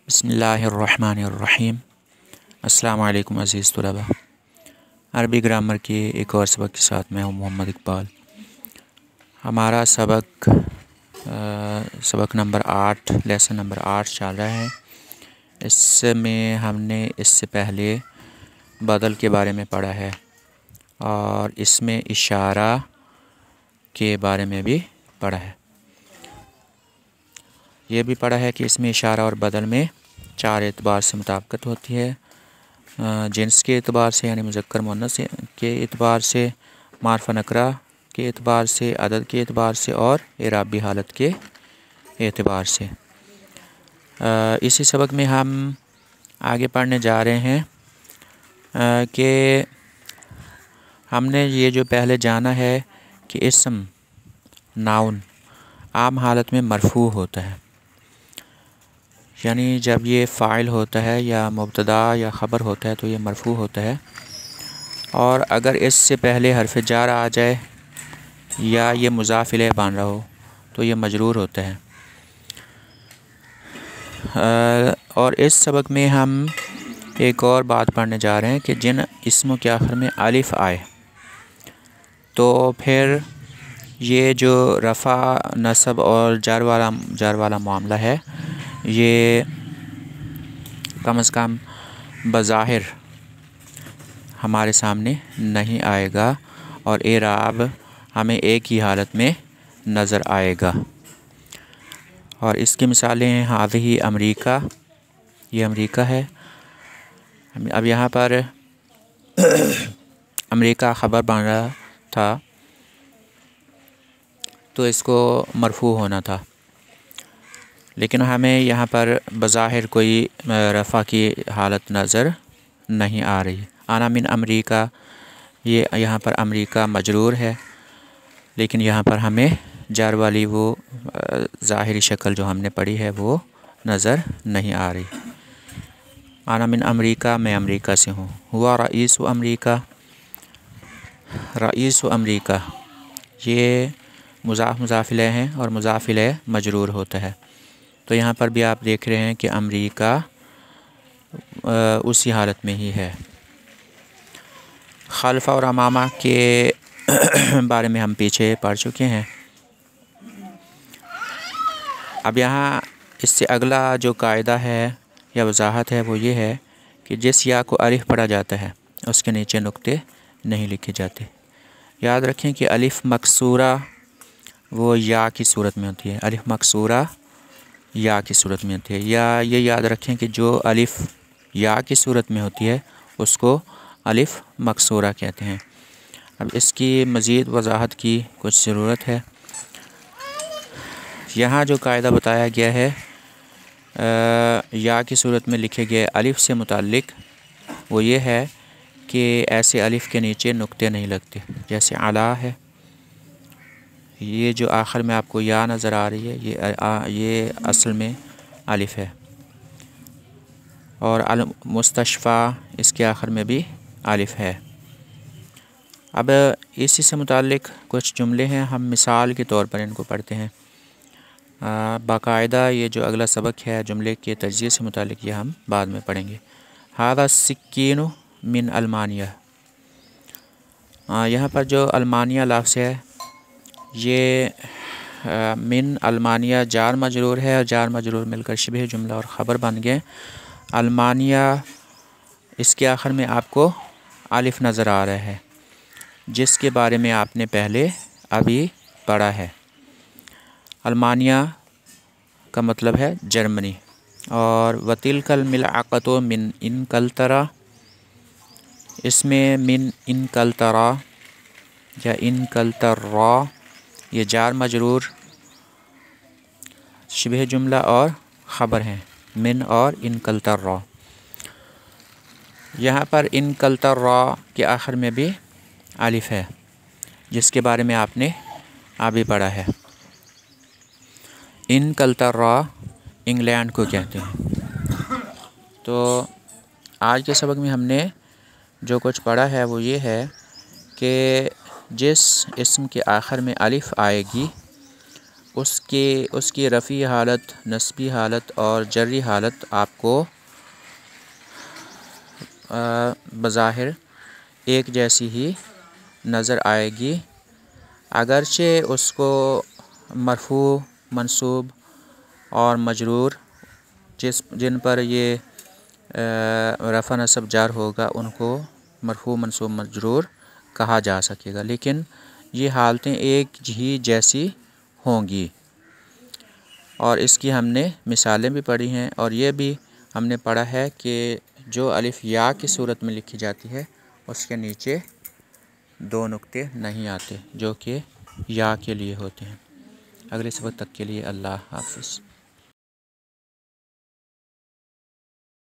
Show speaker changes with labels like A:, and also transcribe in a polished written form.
A: बिस्मिल्लाहिर्रहमानिर्रहीम। अस्सलाम वालेकुम अज़ीज़ तलबा। अरबी ग्रामर के एक और सबक के साथ मैं हूँ मोहम्मद इकबाल। हमारा सबक नंबर 8 लेसन नंबर 8 चल रहा है। इसमें हमने इससे पहले बदल के बारे में पढ़ा है और इसमें इशारा के बारे में भी पढ़ा है। ये भी पढ़ा है कि इसमें इशारा और बदल में 4 एतबार से मुताबिकत होती है। जिन्स के एतबार से यानी मुज़क्कर मुअन्नस के एतबार से, मार्फ़ा नकरा के एतबार से, अदद के एतबार से और इराबी हालत के एतबार से। इसी सबक में हम आगे पढ़ने जा रहे हैं कि हमने ये जो पहले जाना है कि इस्म नाउन आम हालत में मरफ़ू होता है, यानी जब ये फ़ाइल होता है या मुब्तदा या ख़बर होता है तो ये मरफ़ू होता है, और अगर इससे पहले हरफ़ जार आ जाए या ये मुज़ाफ़ इलैह बन रहा हो तो ये मजरूर होता है। और इस सबक में हम एक और बात पढ़ने जा रहे हैं कि जिन इस्मों के आखिर में अलिफ़ आए तो फिर ये जो रफ़ा, नसब और जार वाला मामला है ये कम से कम बज़ाहिर हमारे सामने नहीं आएगा और एराब हमें एक ही हालत में नज़र आएगा। और इसकी मिसालें हैं हाज़िही अमरीका, ये अमरीका है। अब यहाँ पर अमरीका ख़बर बन रहा था तो इसको मरफ़ू होना था, लेकिन हमें यहाँ पर बज़ाहिर कोई रफ़ा की हालत नज़र नहीं आ रही। आना मिन अमरीका, ये यहाँ पर अमरीका मजरूर है, लेकिन यहाँ पर हमें जार वाली वो ज़ाहिरी शक्ल जो हमने पढ़ी है वो नज़र नहीं आ रही। आना मिन अमरीका, मैं अमरीका से हूँ। हुआ रईस अमरीका, रईस अमरीका ये मुज़ाफ़ इलैह हैं और मुज़ाफ़ इलैह मजरूर होता है। तो यहाँ पर भी आप देख रहे हैं कि अमरीका उसी हालत में ही है। खल्फ़ा और अमामा के बारे में हम पीछे पढ़ चुके हैं। अब यहाँ इससे अगला जो कायदा है या वजाहत है वो ये है कि जिस या को अलिफ़ पढ़ा जाता है उसके नीचे नुक्ते नहीं लिखे जाते। याद रखें कि अलिफ़ मकसूरा वो या की सूरत में होती है, अलिफ़ मकसूरा या की सूरत में होती है। या ये याद रखें कि जो अलिफ़ या की सूरत में होती है उसको अलिफ़ मकसूरा कहते हैं। अब इसकी मज़ीद वजाहत की कुछ ज़रूरत है। यहाँ जो कायदा बताया गया है या की सूरत में लिखे गए अलिफ़ से मुताल्लिक़ वो ये है कि ऐसे अलिफ़ के नीचे नुक्ते नहीं लगते। जैसे अला है, ये जो आखिर में आपको या नज़र आ रही है ये असल में अलिफ़ है। और अल मुस्तशफ़ा, इसके आखिर में भी अलिफ़ है। अब इसी से मुताल्लिक़ कुछ जुमले हैं, हम मिसाल के तौर पर इनको पढ़ते हैं। बाकायदा ये जो अगला सबक है जुमले के तज्ज़िये से मुताल्लिक़ ये हम बाद में पढ़ेंगे। हादा सिक्कीनु मिन अल्मानिया, यहाँ पर जो अल्मानिया लफ्ज़ है ये मिन अल्मानिया जार मजरूर है और जार मजरूर मिलकर शिबह जुमला और ख़बर बन गए। अल्मानिया इसके आखिर में आपको अलिफ़ नज़र आ रहा है जिसके बारे में आपने पहले अभी पढ़ा है। अल्मानिया का मतलब है जर्मनी। और वतिलकल मिलअक़तो मिन इनकलतरा, इसमें मिन इनकलतरा या इनकलतरा ये जार मजरूर शिबह जुमला और ख़बर हैं, मिन और इनकलतरा। यहाँ पर इनकलतरा के आखिर में भी अलिफ़ है जिसके बारे में आपने अभी पढ़ा है। इनकलतरा इंग्लैंड को कहते हैं। तो आज के सबक में हमने जो कुछ पढ़ा है वो ये है कि जिस इस्म के आखिर में अलिफ़ आएगी اس کی رفعی حالت، نصبی حالت اور جری حالت آپ کو بظاہر ایک جیسی ہی نظر آئے گی، اگرچہ اس کو مرفوع، منصوب اور مجرور جن پر یہ رفع نصب جر ہوگا ان کو مرفوع، منصوب، مجرور کہا جا سکے گا، لیکن یہ حالتیں ایک ہی جیسی ہوں گی۔ اور اس کی ہم نے مثالیں بھی پڑھی ہیں، اور یہ بھی ہم نے پڑھا ہے کہ جو الف یا کی صورت میں لکھی جاتی ہے اس کے نیچے 2 نقطے نہیں آتے جو کہ یا کے لیے ہوتے ہیں۔ اگلے سبق تک کے لیے اللہ حافظ۔